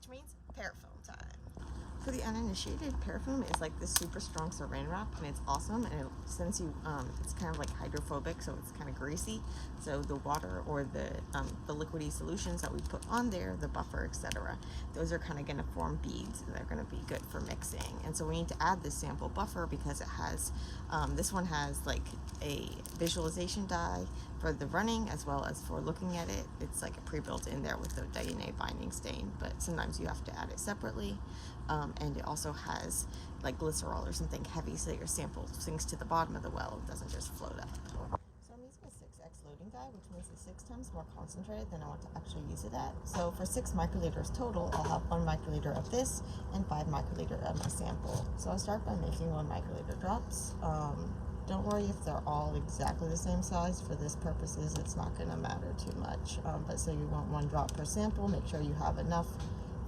which means Parafilm time. For the uninitiated, Parafilm is like this super strong saran wrap, and it's awesome, and since you it's kind of like hydrophobic, so it's kind of greasy, so the water or the liquidy solutions that we put on there, the buffer, etc., those are kind of going to form beads, and they're going to be good for mixing. And so we need to add this sample buffer because it has this one has like a visualization die for the running as well as for looking at it. It's like a pre-built in there with the DNA binding stain, but sometimes you have to add it separately. And it also has like glycerol or something heavy so that your sample sinks to the bottom of the well. It doesn't just float up. So I'm using a 6x loading die, which means it's 6 times more concentrated than I want to actually use it at. So for 6 microliters total, I'll have 1 microliter of this and 5 microliter of my sample. So I'll start by making 1 microliter drops. Don't worry if they're all exactly the same size. For this purposes, it's not going to matter too much. But so you want 1 drop per sample. Make sure you have enough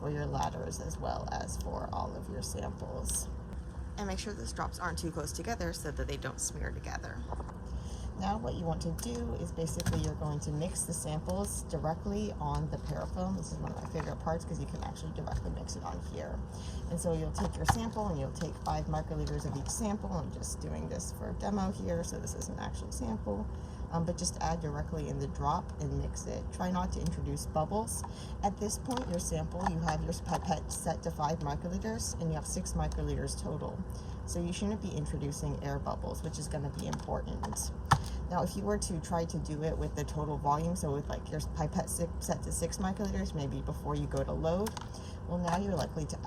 for your ladders as well as for all of your samples. And make sure those drops aren't too close together so that they don't smear together. Now what you want to do is basically you're going to mix the samples directly on the Parafilm. This is one of my favorite parts because you can actually directly mix it on here. And so you'll take your sample and you'll take 5 microliters of each sample. I'm just doing this for a demo here, so this is an actual sample. But just add directly in the drop and mix it. Try not to introduce bubbles. At this point, your sample, you have your pipette set to 5 microliters and you have 6 microliters total. So you shouldn't be introducing air bubbles, which is going to be important. Now, if you were to try to do it with the total volume, so with like your pipette set to 6 microliters, maybe before you go to load, well, now you're likely to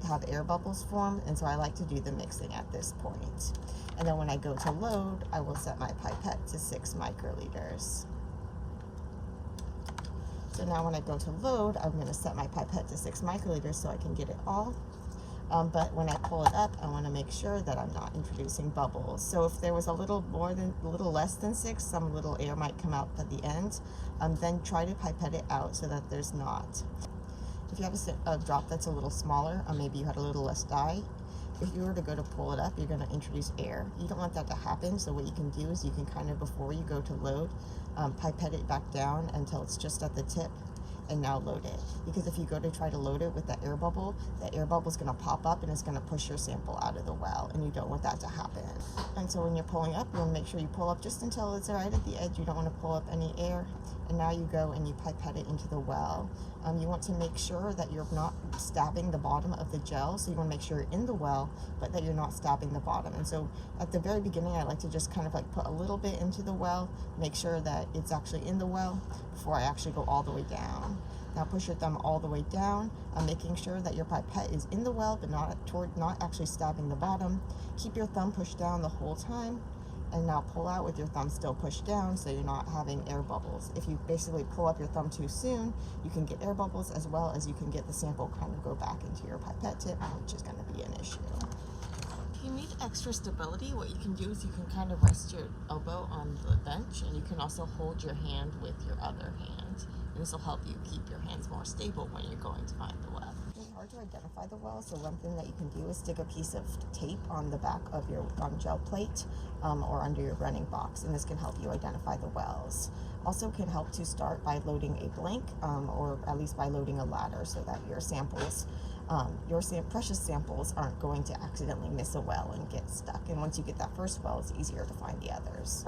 have air bubbles form, and so I like to do the mixing at this point. And then when I go to load, I will set my pipette to 6 microliters. So now when I go to load, I'm going to set my pipette to 6 microliters so I can get it all. But when I pull it up, I want to make sure that I'm not introducing bubbles. So if there was a little less than 6, some little air might come out at the end. Then try to pipette it out so that there's not. If you have a drop that's a little smaller, or maybe you had a little less dye, if you were to go to pull it up, you're going to introduce air. You don't want that to happen, so what you can do is you can kind of, before you go to load, pipette it back down until it's just at the tip, and now load it. Because if you go to try to load it with that air bubble is going to pop up and it's going to push your sample out of the well, and you don't want that to happen. And so when you're pulling up, you want to make sure you pull up just until it's right at the edge. You don't want to pull up any air. And now you go and you pipette it into the well. You want to make sure that you're not stabbing the bottom of the gel, so you want to make sure you're in the well, but that you're not stabbing the bottom. And so at the very beginning, I like to just kind of like put a little bit into the well, make sure that it's actually in the well before I actually go all the way down. Now push your thumb all the way down, making sure that your pipette is in the well, but not actually stabbing the bottom. Keep your thumb pushed down the whole time, and now pull out with your thumb still pushed down so you're not having air bubbles. If you basically pull up your thumb too soon, you can get air bubbles, as well as you can get the sample kind of go back into your pipette tip, which is going to be an issue. If you need extra stability, what you can do is you can kind of rest your elbow on the bench, and you can also hold your hand with your other hand. And this will help you keep your hands more stable when you're going to find the well. It's hard to identify the well, so one thing that you can do is stick a piece of tape on the back of your gel plate or under your running box, and this can help you identify the wells. Also can help to start by loading a blank or at least by loading a ladder so that your samples, precious samples aren't going to accidentally miss a well and get stuck. And once you get that first well, it's easier to find the others.